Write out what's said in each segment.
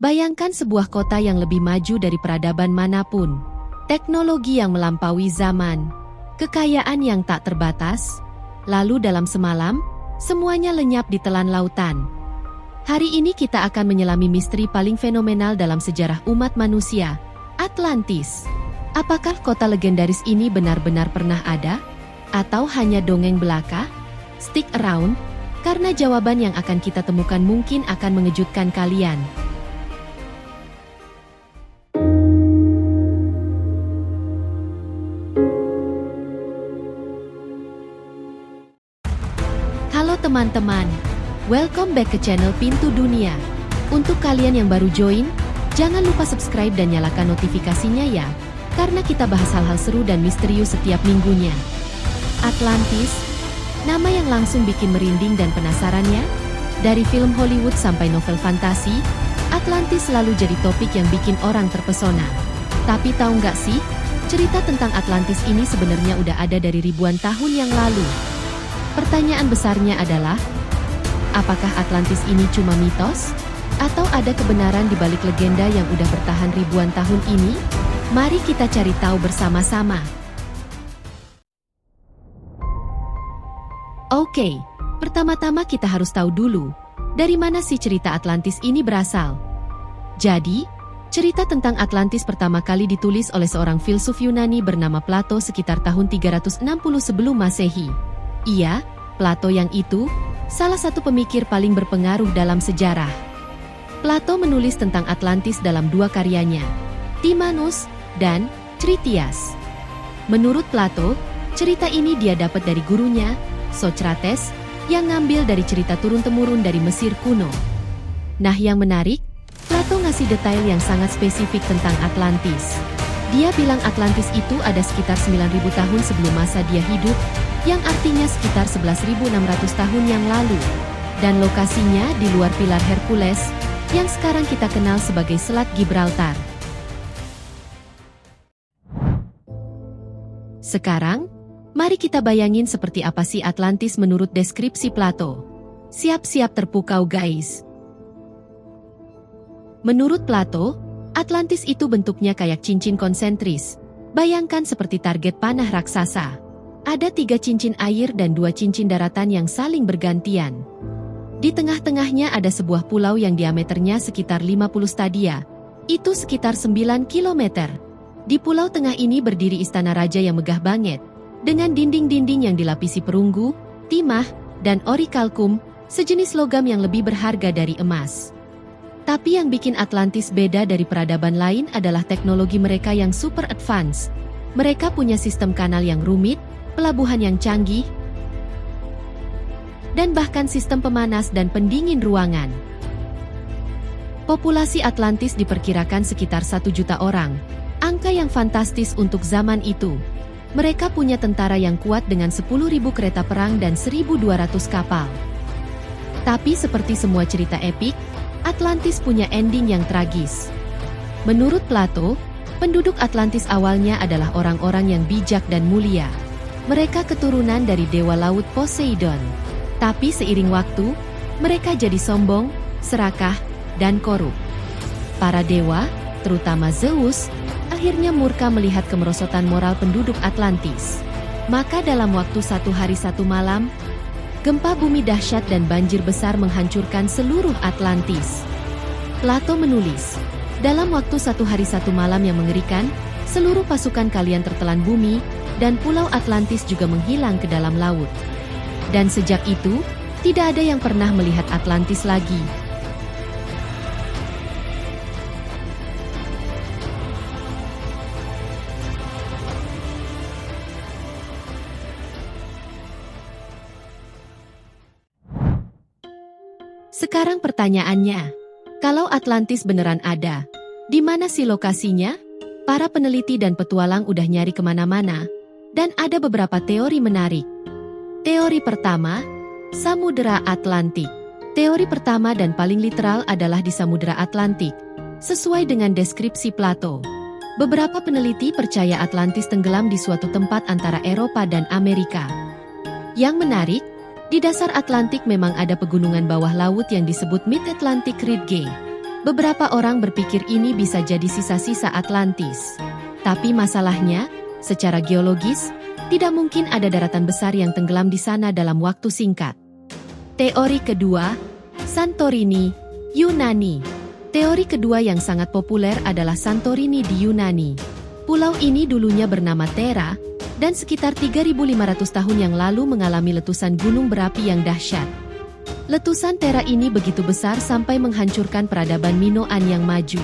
Bayangkan sebuah kota yang lebih maju dari peradaban manapun, teknologi yang melampaui zaman, kekayaan yang tak terbatas, lalu dalam semalam, semuanya lenyap di telan lautan. Hari ini kita akan menyelami misteri paling fenomenal dalam sejarah umat manusia, Atlantis. Apakah kota legendaris ini benar-benar pernah ada? Atau hanya dongeng belaka? Stick around, karena jawaban yang akan kita temukan mungkin akan mengejutkan kalian. Halo teman-teman, welcome back ke channel Pintu Dunia. Untuk kalian yang baru join, jangan lupa subscribe dan nyalakan notifikasinya ya, karena kita bahas hal-hal seru dan misterius setiap minggunya. Atlantis, nama yang langsung bikin merinding dan penasaran ya? Dari film Hollywood sampai novel fantasi, Atlantis selalu jadi topik yang bikin orang terpesona. Tapi tahu nggak sih, cerita tentang Atlantis ini sebenarnya udah ada dari ribuan tahun yang lalu. Pertanyaan besarnya adalah, apakah Atlantis ini cuma mitos? Atau ada kebenaran di balik legenda yang udah bertahan ribuan tahun ini? Mari kita cari tahu bersama-sama. Oke, pertama-tama kita harus tahu dulu, dari mana sih cerita Atlantis ini berasal? Jadi, cerita tentang Atlantis pertama kali ditulis oleh seorang filsuf Yunani bernama Plato sekitar tahun 360 sebelum Masehi. Iya, Plato yang itu, salah satu pemikir paling berpengaruh dalam sejarah. Plato menulis tentang Atlantis dalam dua karyanya, Timaeus dan Critias. Menurut Plato, cerita ini dia dapat dari gurunya, Socrates, yang ngambil dari cerita turun-temurun dari Mesir kuno. Nah yang menarik, Plato ngasih detail yang sangat spesifik tentang Atlantis. Dia bilang Atlantis itu ada sekitar 9.000 tahun sebelum masa dia hidup, yang artinya sekitar 11.600 tahun yang lalu. Dan lokasinya di luar pilar Hercules, yang sekarang kita kenal sebagai Selat Gibraltar. Sekarang, mari kita bayangin seperti apa sih Atlantis menurut deskripsi Plato. Siap-siap terpukau guys. Menurut Plato, Atlantis itu bentuknya kayak cincin konsentris. Bayangkan seperti target panah raksasa. Ada 3 cincin air dan 2 cincin daratan yang saling bergantian. Di tengah-tengahnya ada sebuah pulau yang diameternya sekitar 50 stadia. Itu sekitar 9 km. Di pulau tengah ini berdiri istana raja yang megah banget, dengan dinding-dinding yang dilapisi perunggu, timah, dan orikalkum, sejenis logam yang lebih berharga dari emas. Tapi yang bikin Atlantis beda dari peradaban lain adalah teknologi mereka yang super advance. Mereka punya sistem kanal yang rumit, pelabuhan yang canggih, dan bahkan sistem pemanas dan pendingin ruangan. Populasi Atlantis diperkirakan sekitar 1 juta orang, angka yang fantastis untuk zaman itu. Mereka punya tentara yang kuat dengan 10.000 kereta perang dan 1.200 kapal. Tapi seperti semua cerita epik, Atlantis punya ending yang tragis. Menurut Plato, penduduk Atlantis awalnya adalah orang-orang yang bijak dan mulia. Mereka keturunan dari dewa laut Poseidon. Tapi seiring waktu, mereka jadi sombong, serakah, dan korup. Para dewa, terutama Zeus, akhirnya murka melihat kemerosotan moral penduduk Atlantis. Maka dalam waktu 1 hari 1 malam, gempa bumi dahsyat dan banjir besar menghancurkan seluruh Atlantis. Plato menulis, dalam waktu 1 hari 1 malam yang mengerikan, seluruh pasukan kalian tertelan bumi, dan pulau Atlantis juga menghilang ke dalam laut. Dan sejak itu, tidak ada yang pernah melihat Atlantis lagi. Sekarang pertanyaannya, kalau Atlantis beneran ada, di mana sih lokasinya? Para peneliti dan petualang udah nyari kemana-mana, dan ada beberapa teori menarik. Teori pertama, Samudera Atlantik. Teori pertama dan paling literal adalah di Samudera Atlantik, sesuai dengan deskripsi Plato. Beberapa peneliti percaya Atlantis tenggelam di suatu tempat antara Eropa dan Amerika. Yang menarik, di dasar Atlantik memang ada pegunungan bawah laut yang disebut Mid-Atlantic Ridge. Beberapa orang berpikir ini bisa jadi sisa-sisa Atlantis. Tapi masalahnya, secara geologis, tidak mungkin ada daratan besar yang tenggelam di sana dalam waktu singkat. Teori kedua, Santorini, Yunani. Teori kedua yang sangat populer adalah Santorini di Yunani. Pulau ini dulunya bernama Thera, dan sekitar 3.500 tahun yang lalu mengalami letusan gunung berapi yang dahsyat. Letusan Thera ini begitu besar sampai menghancurkan peradaban Minoan yang maju.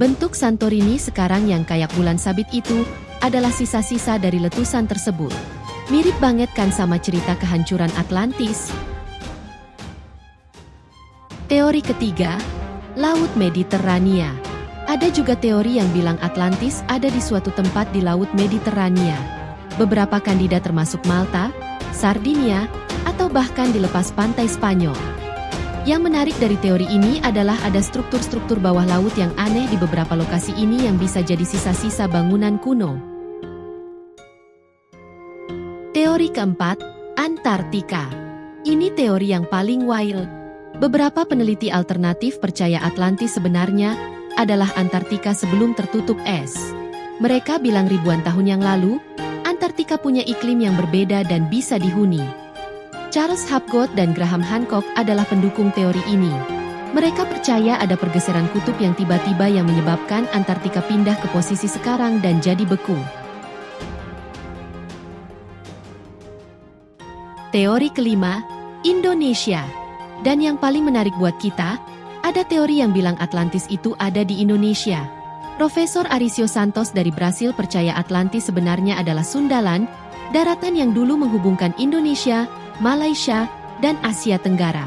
Bentuk Santorini sekarang yang kayak bulan sabit itu adalah sisa-sisa dari letusan tersebut. Mirip banget kan sama cerita kehancuran Atlantis? Teori ketiga, Laut Mediterania. Ada juga teori yang bilang Atlantis ada di suatu tempat di Laut Mediterania. Beberapa kandidat termasuk Malta, Sardinia, atau bahkan di lepas pantai Spanyol. Yang menarik dari teori ini adalah ada struktur-struktur bawah laut yang aneh di beberapa lokasi ini yang bisa jadi sisa-sisa bangunan kuno. Teori keempat, Antartika. Ini teori yang paling wild. Beberapa peneliti alternatif percaya Atlantis sebenarnya adalah Antartika sebelum tertutup es. Mereka bilang ribuan tahun yang lalu, Antartika punya iklim yang berbeda dan bisa dihuni. Charles Hapgood dan Graham Hancock adalah pendukung teori ini. Mereka percaya ada pergeseran kutub yang tiba-tiba yang menyebabkan Antartika pindah ke posisi sekarang dan jadi beku. Teori kelima, Indonesia. Dan yang paling menarik buat kita, ada teori yang bilang Atlantis itu ada di Indonesia. Profesor Arisio Santos dari Brasil percaya Atlantis sebenarnya adalah Sundaland, daratan yang dulu menghubungkan Indonesia, Malaysia, dan Asia Tenggara.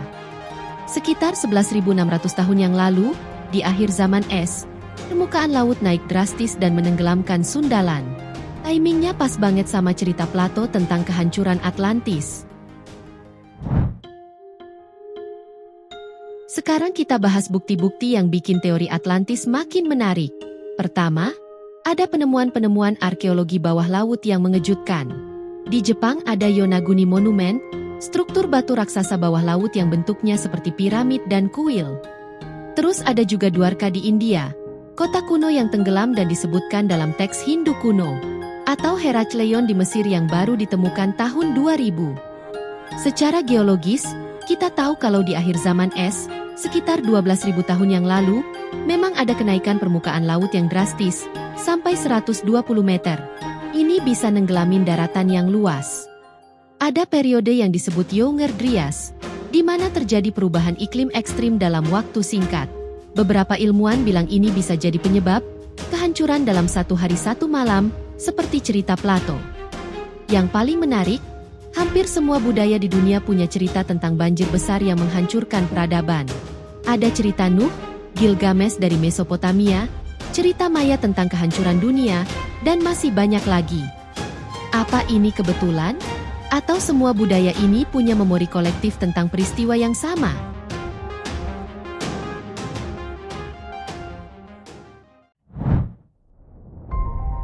Sekitar 11.600 tahun yang lalu, di akhir zaman es, permukaan laut naik drastis dan menenggelamkan Sundaland. Timingnya pas banget sama cerita Plato tentang kehancuran Atlantis. Sekarang kita bahas bukti-bukti yang bikin teori Atlantis makin menarik. Pertama, ada penemuan-penemuan arkeologi bawah laut yang mengejutkan. Di Jepang ada Yonaguni Monument, struktur batu raksasa bawah laut yang bentuknya seperti piramid dan kuil. Terus ada juga Dwarka di India, kota kuno yang tenggelam dan disebutkan dalam teks Hindu kuno. Atau Herakleion di Mesir yang baru ditemukan tahun 2000. Secara geologis, kita tahu kalau di akhir zaman es, sekitar 12.000 tahun yang lalu, memang ada kenaikan permukaan laut yang drastis, sampai 120 meter. Ini bisa nenggelamin daratan yang luas. Ada periode yang disebut Younger Dryas, di mana terjadi perubahan iklim ekstrim dalam waktu singkat. Beberapa ilmuwan bilang ini bisa jadi penyebab kehancuran dalam satu hari satu malam, seperti cerita Plato. Yang paling menarik, hampir semua budaya di dunia punya cerita tentang banjir besar yang menghancurkan peradaban. Ada cerita Nuh, Gilgamesh dari Mesopotamia, cerita Maya tentang kehancuran dunia, dan masih banyak lagi. Apa ini kebetulan? Atau semua budaya ini punya memori kolektif tentang peristiwa yang sama?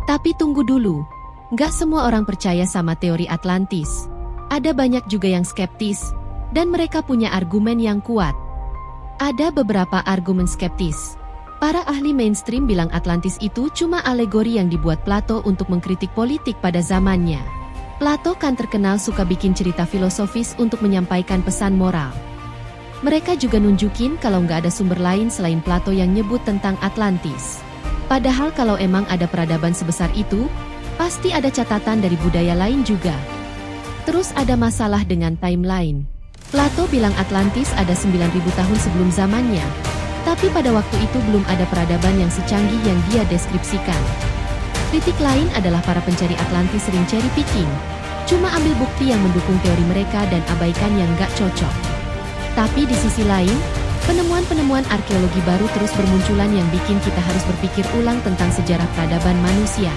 Tapi tunggu dulu, nggak semua orang percaya sama teori Atlantis. Ada banyak juga yang skeptis, dan mereka punya argumen yang kuat. Ada beberapa argumen skeptis. Para ahli mainstream bilang Atlantis itu cuma alegori yang dibuat Plato untuk mengkritik politik pada zamannya. Plato kan terkenal suka bikin cerita filosofis untuk menyampaikan pesan moral. Mereka juga nunjukin kalau nggak ada sumber lain selain Plato yang nyebut tentang Atlantis. Padahal kalau emang ada peradaban sebesar itu, pasti ada catatan dari budaya lain juga. Terus ada masalah dengan timeline. Plato bilang Atlantis ada 9.000 tahun sebelum zamannya, tapi pada waktu itu belum ada peradaban yang secanggih yang dia deskripsikan. Kritik lain adalah para pencari Atlantis sering cherry picking, cuma ambil bukti yang mendukung teori mereka dan abaikan yang nggak cocok. Tapi di sisi lain, penemuan-penemuan arkeologi baru terus bermunculan yang bikin kita harus berpikir ulang tentang sejarah peradaban manusia.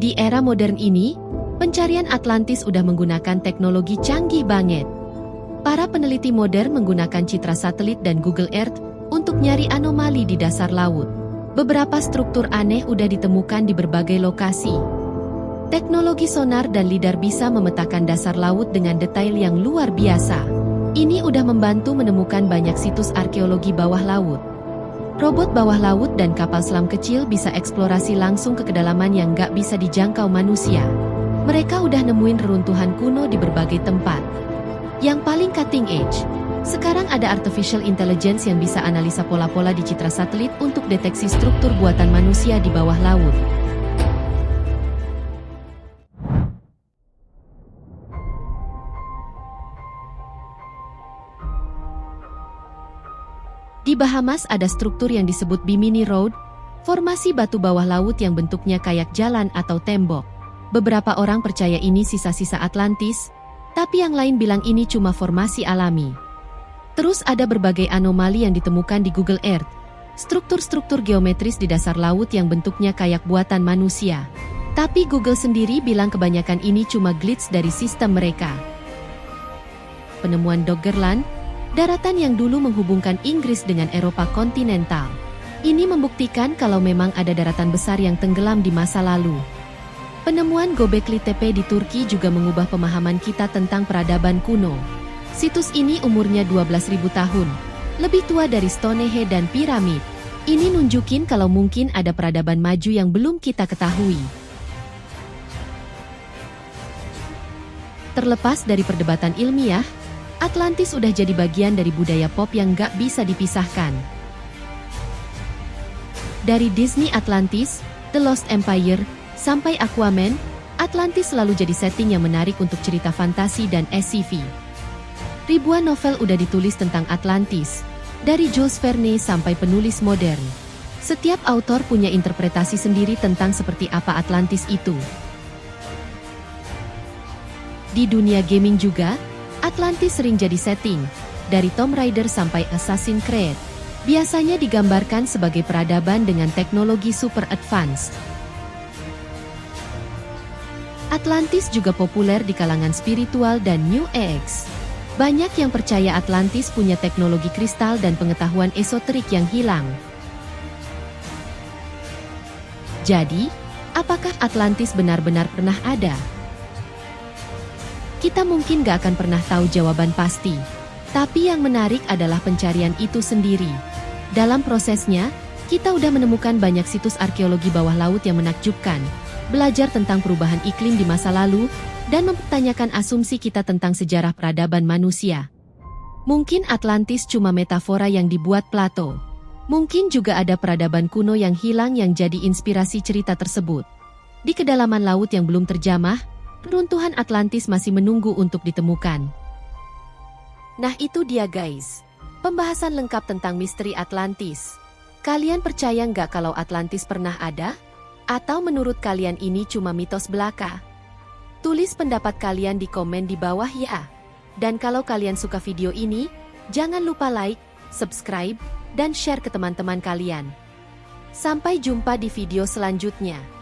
Di era modern ini, pencarian Atlantis udah menggunakan teknologi canggih banget. Para peneliti modern menggunakan citra satelit dan Google Earth untuk nyari anomali di dasar laut. Beberapa struktur aneh udah ditemukan di berbagai lokasi. Teknologi sonar dan lidar bisa memetakan dasar laut dengan detail yang luar biasa. Ini udah membantu menemukan banyak situs arkeologi bawah laut. Robot bawah laut dan kapal selam kecil bisa eksplorasi langsung ke kedalaman yang nggak bisa dijangkau manusia. Mereka udah nemuin reruntuhan kuno di berbagai tempat. Yang paling cutting edge, sekarang ada artificial intelligence yang bisa analisa pola-pola di citra satelit untuk deteksi struktur buatan manusia di bawah laut. Di Bahamas ada struktur yang disebut Bimini Road, formasi batu bawah laut yang bentuknya kayak jalan atau tembok. Beberapa orang percaya ini sisa-sisa Atlantis, tapi yang lain bilang ini cuma formasi alami. Terus ada berbagai anomali yang ditemukan di Google Earth, struktur-struktur geometris di dasar laut yang bentuknya kayak buatan manusia. Tapi Google sendiri bilang kebanyakan ini cuma glitch dari sistem mereka. Penemuan Doggerland, daratan yang dulu menghubungkan Inggris dengan Eropa kontinental. Ini membuktikan kalau memang ada daratan besar yang tenggelam di masa lalu. Penemuan Göbekli Tepe di Turki juga mengubah pemahaman kita tentang peradaban kuno. Situs ini umurnya 12.000 tahun, lebih tua dari Stonehenge dan piramid. Ini nunjukin kalau mungkin ada peradaban maju yang belum kita ketahui. Terlepas dari perdebatan ilmiah, Atlantis udah jadi bagian dari budaya pop yang gak bisa dipisahkan. Dari Disney Atlantis, The Lost Empire, sampai Aquaman, Atlantis selalu jadi setting yang menarik untuk cerita fantasi dan SCV. Ribuan novel udah ditulis tentang Atlantis, dari Jules Verne sampai penulis modern. Setiap autor punya interpretasi sendiri tentang seperti apa Atlantis itu. Di dunia gaming juga, Atlantis sering jadi setting, dari Tomb Raider sampai Assassin's Creed. Biasanya digambarkan sebagai peradaban dengan teknologi super advance. Atlantis juga populer di kalangan spiritual dan New Age. Banyak yang percaya Atlantis punya teknologi kristal dan pengetahuan esoterik yang hilang. Jadi, apakah Atlantis benar-benar pernah ada? Kita mungkin gak akan pernah tahu jawaban pasti. Tapi yang menarik adalah pencarian itu sendiri. Dalam prosesnya, kita udah menemukan banyak situs arkeologi bawah laut yang menakjubkan, belajar tentang perubahan iklim di masa lalu, dan mempertanyakan asumsi kita tentang sejarah peradaban manusia. Mungkin Atlantis cuma metafora yang dibuat Plato. Mungkin juga ada peradaban kuno yang hilang yang jadi inspirasi cerita tersebut. Di kedalaman laut yang belum terjamah, runtuhan Atlantis masih menunggu untuk ditemukan. Nah itu dia guys, pembahasan lengkap tentang misteri Atlantis. Kalian percaya nggak kalau Atlantis pernah ada? Atau menurut kalian ini cuma mitos belaka? Tulis pendapat kalian di komen di bawah ya. Dan kalau kalian suka video ini, jangan lupa like, subscribe, dan share ke teman-teman kalian. Sampai jumpa di video selanjutnya.